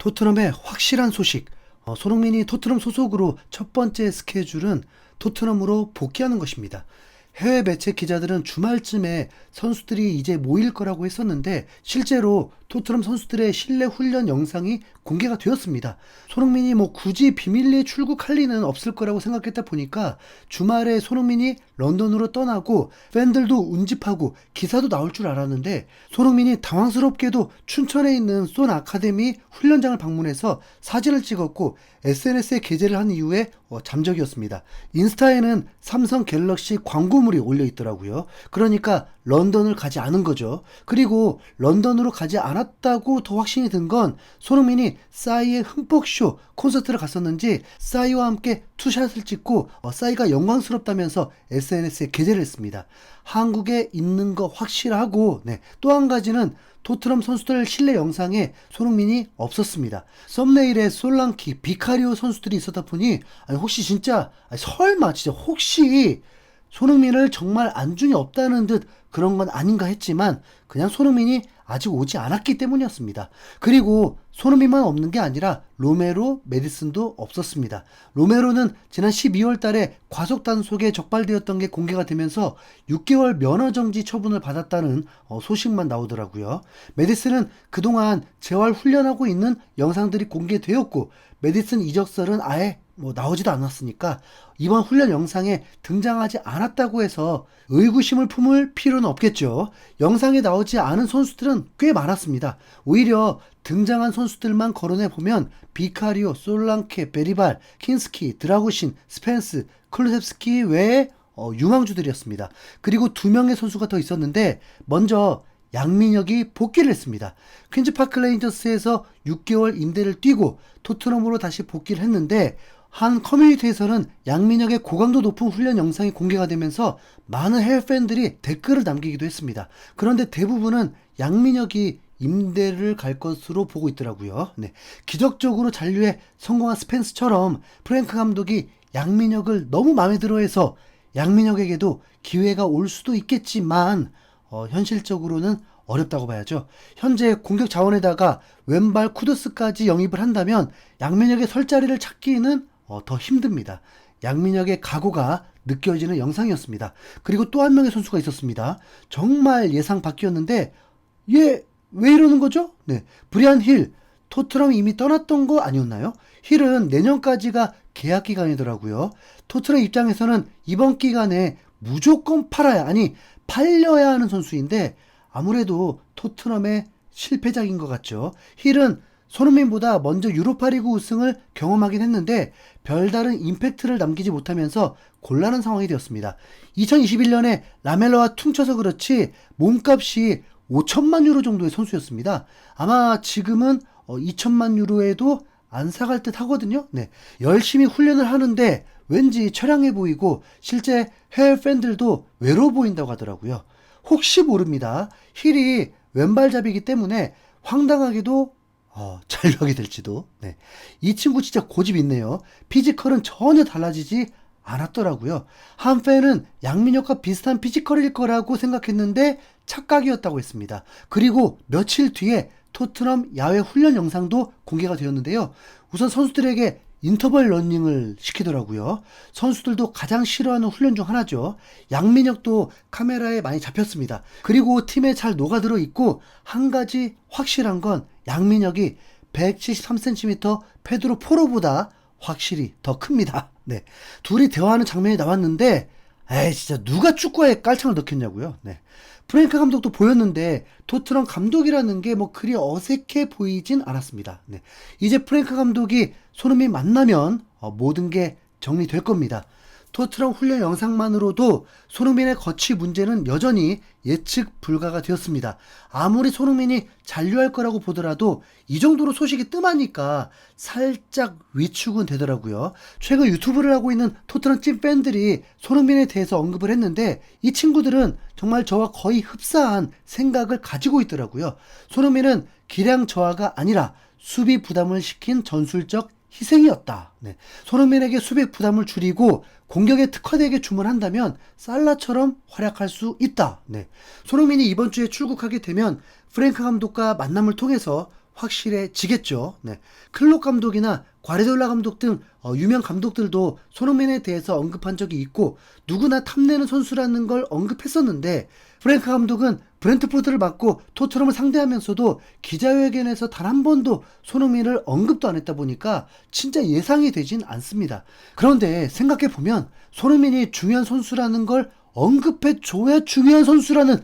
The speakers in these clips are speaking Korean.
토트넘의 확실한 소식. 손흥민이 토트넘 소속으로 첫 번째 스케줄은 토트넘으로 복귀하는 것입니다. 해외 매체 기자들은 주말쯤에 선수들이 이제 모일 거라고 했었는데 실제로 토트넘 선수들의 실내 훈련 영상이 공개가 되었습니다. 손흥민이 굳이 비밀리에 출국할 리는 없을 거라고 생각했다 보니까 주말에 손흥민이 런던으로 떠나고 팬들도 운집하고 기사도 나올 줄 알았는데 손흥민이 당황스럽게도 춘천에 있는 쏜 아카데미 훈련장을 방문해서 사진을 찍었고 SNS에 게재를 한 이후에 잠적이었습니다. 인스타에는 삼성 갤럭시 광고물이 올려 있더라고요. 그러니까 런던을 가지 않은 거죠. 그리고 런던으로 가지 않았다고 더 확신이 든 건 손흥민이 싸이의 흠뻑쇼 콘서트를 갔었는지 싸이와 함께 투샷을 찍고 싸이가 영광스럽다면서 SNS에 게재를 했습니다. 한국에 있는 거 확실하고 또 한 가지는 토트넘 선수들 실내 영상에 손흥민이 없었습니다. 썸네일에 솔랑키, 비카리오 선수들이 있었다 보니 설마 혹시 손흥민을 정말 안중이 없다는 듯 그런 건 아닌가 했지만 그냥 손흥민이 아직 오지 않았기 때문이었습니다. 그리고 손흥민만 없는 게 아니라 로메로, 메디슨도 없었습니다. 로메로는 지난 12월 달에 과속 단속에 적발되었던 게 공개가 되면서 6개월 면허 정지 처분을 받았다는 소식만 나오더라고요. 메디슨은 그동안 재활 훈련하고 있는 영상들이 공개되었고 메디슨 이적설은 아예 나오지도 않았으니까 이번 훈련 영상에 등장하지 않았다고 해서 의구심을 품을 필요는 없겠죠. 영상에 나오지 않은 선수들은 꽤 많았습니다. 오히려 등장한 선수들만 거론해 보면 비카리오, 솔랑케, 베리발, 킨스키, 드라구신, 스펜스, 클루셉스키 외에 유망주들이었습니다. 그리고 2명의 선수가 더 있었는데 먼저 양민혁이 복귀를 했습니다. 퀸즈파크 레인저스에서 6개월 임대를 뛰고 토트넘으로 다시 복귀를 했는데 한 커뮤니티에서는 양민혁의 고강도 높은 훈련 영상이 공개가 되면서 많은 해외 팬들이 댓글을 남기기도 했습니다. 그런데 대부분은 양민혁이 임대를 갈 것으로 보고 있더라고요. 기적적으로 잔류에 성공한 스펜스처럼 프랭크 감독이 양민혁을 너무 마음에 들어해서 양민혁에게도 기회가 올 수도 있겠지만 현실적으로는 어렵다고 봐야죠. 현재 공격 자원에다가 왼발 쿠두스까지 영입을 한다면 양민혁의 설 자리를 찾기는 더 힘듭니다. 양민혁의 각오가 느껴지는 영상이었습니다. 그리고 또 한 명의 선수가 있었습니다. 정말 예상 밖이었는데 얘 왜 이러는 거죠? 브리안 힐, 토트넘 이미 떠났던 거 아니었나요? 힐은 내년까지가 계약 기간이더라고요. 토트넘 입장에서는 이번 기간에 무조건 팔려야 하는 선수인데 아무래도 토트넘의 실패작인 것 같죠. 힐은 손흥민보다 먼저 유로파리그 우승을 경험하긴 했는데 별다른 임팩트를 남기지 못하면서 곤란한 상황이 되었습니다. 2021년에 라멜로와 퉁쳐서 그렇지 몸값이 5천만 유로 정도의 선수였습니다. 아마 지금은 2천만 유로에도 안 사갈 듯 하거든요. 열심히 훈련을 하는데 왠지 처량해 보이고 실제 해외 팬들도 외로워 보인다고 하더라고요. 혹시 모릅니다. 힐이 왼발잡이기 때문에 황당하게도 잔류하게 될지도. 이 친구 진짜 고집 있네요. 피지컬은 전혀 달라지지 않았더라고요. 한 팬은 양민혁과 비슷한 피지컬일 거라고 생각했는데 착각이었다고 했습니다. 그리고 며칠 뒤에 토트넘 야외 훈련 영상도 공개가 되었는데요. 우선 선수들에게 인터벌 러닝을 시키더라고요. 선수들도 가장 싫어하는 훈련 중 하나죠. 양민혁도 카메라에 많이 잡혔습니다. 그리고 팀에 잘 녹아들어 있고 한 가지 확실한 건 양민혁이 173cm 페드로 포로보다 확실히 더 큽니다. 둘이 대화하는 장면이 나왔는데 진짜 누가 축구에 깔창을 넣겠냐고요. 프랭크 감독도 보였는데 토트넘 감독이라는 게 그리 어색해 보이진 않았습니다. 이제 프랭크 감독이 손흥민 만나면 모든 게 정리될 겁니다. 토트넘 훈련 영상만으로도 손흥민의 거취 문제는 여전히 예측 불가가 되었습니다. 아무리 손흥민이 잔류할 거라고 보더라도 이 정도로 소식이 뜸하니까 살짝 위축은 되더라고요. 최근 유튜브를 하고 있는 토트넘 찐 팬들이 손흥민에 대해서 언급을 했는데 이 친구들은 정말 저와 거의 흡사한 생각을 가지고 있더라고요. 손흥민은 기량 저하가 아니라 수비 부담을 시킨 전술적 희생이었다. 손흥민에게 수비 부담을 줄이고 공격에 특화되게 주문한다면 살라처럼 활약할 수 있다. 손흥민이 이번 주에 출국하게 되면 프랭크 감독과 만남을 통해서 확실해지겠죠. 네. 클롭 감독이나 과르디올라 감독 등 유명 감독들도 손흥민에 대해서 언급한 적이 있고 누구나 탐내는 선수라는 걸 언급했었는데 프랭크 감독은 브렌트포드를 맡고 토트넘을 상대하면서도 기자회견에서 단 한 번도 손흥민을 언급도 안 했다 보니까 진짜 예상이 되진 않습니다. 그런데 생각해보면 손흥민이 중요한 선수라는 걸 언급해줘야 중요한 선수라는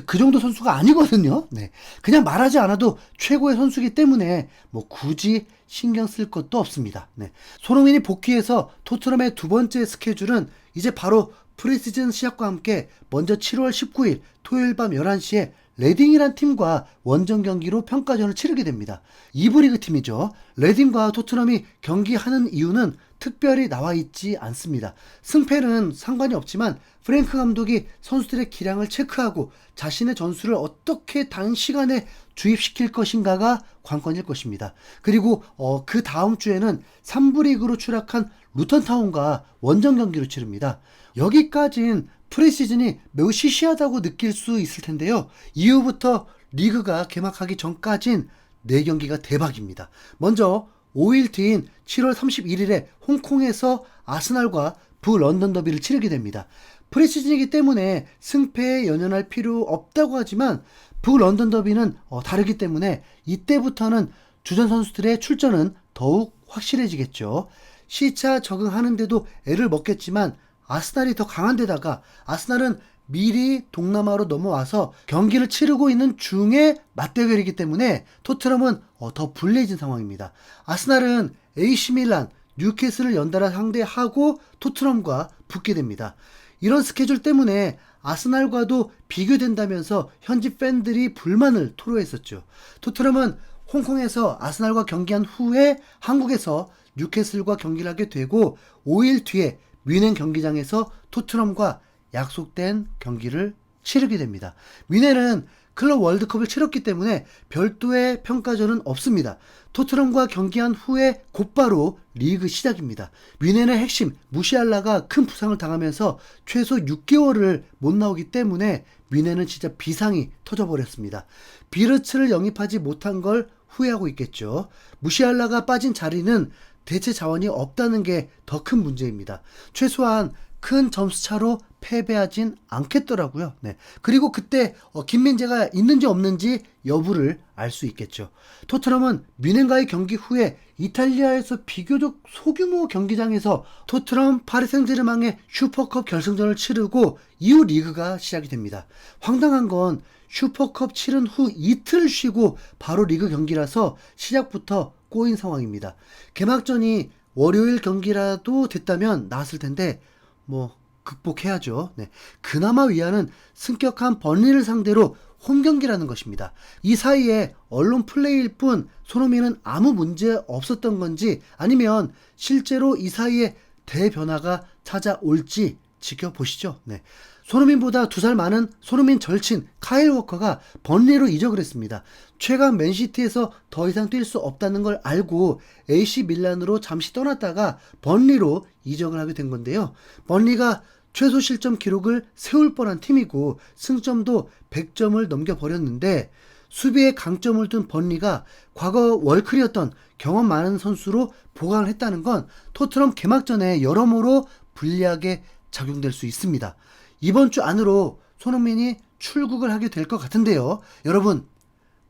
그 정도 선수가 아니거든요. 네. 그냥 말하지 않아도 최고의 선수이기 때문에 뭐 굳이 신경 쓸 것도 없습니다. 네. 손흥민이 복귀해서 토트넘의 두 번째 스케줄은 이제 바로 프리시즌 시작과 함께 먼저 7월 19일 토요일 밤 11시에 레딩이란 팀과 원정 경기로 평가전을 치르게 됩니다. 2부 리그 팀이죠. 레딩과 토트넘이 경기하는 이유는 특별히 나와 있지 않습니다. 승패는 상관이 없지만 프랭크 감독이 선수들의 기량을 체크하고 자신의 전술을 어떻게 단시간에 주입시킬 것인가가 관건일 것입니다. 그리고 그 다음 주에는 3부 리그로 추락한 루턴타운과 원정 경기로 치릅니다. 여기까지는 프리시즌이 매우 시시하다고 느낄 수 있을 텐데요. 이후부터 리그가 개막하기 전까진 4경기가 대박입니다. 먼저 5일 뒤인 7월 31일에 홍콩에서 아스날과 북런던 더비를 치르게 됩니다. 프리시즌이기 때문에 승패에 연연할 필요 없다고 하지만 북런던 더비는 다르기 때문에 이때부터는 주전 선수들의 출전은 더욱 확실해지겠죠. 시차 적응하는데도 애를 먹겠지만 아스날이 더 강한 데다가 아스날은 미리 동남아로 넘어와서 경기를 치르고 있는 중에 맞대결이기 때문에 토트넘은 더 불리해진 상황입니다. 아스날은 AC 밀란, 뉴캐슬을 연달아 상대하고 토트넘과 붙게 됩니다. 이런 스케줄 때문에 아스날과도 비교된다면서 현지 팬들이 불만을 토로했었죠. 토트넘은 홍콩에서 아스날과 경기한 후에 한국에서 뉴캐슬과 경기를 하게 되고 5일 뒤에 뮌헨 경기장에서 토트넘과 약속된 경기를 치르게 됩니다. 뮌헨은 클럽 월드컵을 치렀기 때문에 별도의 평가전은 없습니다. 토트넘과 경기한 후에 곧바로 리그 시작입니다. 뮌헨의 핵심 무시알라가 큰 부상을 당하면서 최소 6개월을 못 나오기 때문에 뮌헨은 진짜 비상이 터져버렸습니다. 비르츠를 영입하지 못한 걸 후회하고 있겠죠. 무시알라가 빠진 자리는 대체 자원이 없다는 게 더 큰 문제입니다. 최소한 큰 점수차로 패배하진 않겠더라고요. 네. 그리고 그때 김민재가 있는지 없는지 여부를 알 수 있겠죠. 토트넘은 뮌헨과의 경기 후에 이탈리아에서 비교적 소규모 경기장에서 토트넘 파리 생제르맹의 슈퍼컵 결승전을 치르고 이후 리그가 시작이 됩니다. 황당한 건 슈퍼컵 치른 후 이틀 쉬고 바로 리그 경기라서 시작부터 꼬인 상황입니다. 개막전이 월요일 경기라도 됐다면 나았을 텐데 뭐 극복해야죠. 네. 그나마 위안은 승격한 번리를 상대로 홈 경기라는 것입니다. 이 사이에 언론 플레이일 뿐 손흥민은 아무 문제 없었던 건지 아니면 실제로 이 사이에 대변화가 찾아올지 지켜보시죠. 네. 손흥민보다 2살 많은 손흥민 절친 카일 워커가 번리로 이적을 했습니다. 최근 맨시티에서 더 이상 뛸 수 없다는 걸 알고 AC 밀란으로 잠시 떠났다가 번리로 이적을 하게 된 건데요. 번리가 최소 실점 기록을 세울 뻔한 팀이고 승점도 100점을 넘겨버렸는데 수비에 강점을 둔 번리가 과거 월클이었던 경험 많은 선수로 보강을 했다는 건 토트넘 개막전에 여러모로 불리하게 작용될 수 있습니다. 이번 주 안으로 손흥민이 출국을 하게 될 것 같은데요. 여러분,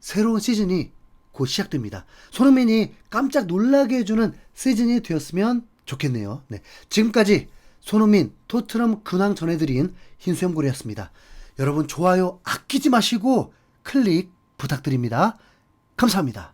새로운 시즌이 곧 시작됩니다. 손흥민이 깜짝 놀라게 해주는 시즌이 되었으면 좋겠네요. 네, 지금까지 손흥민 토트넘 근황 전해드린 흰수염고리였습니다. 여러분 좋아요 아끼지 마시고 클릭 부탁드립니다. 감사합니다.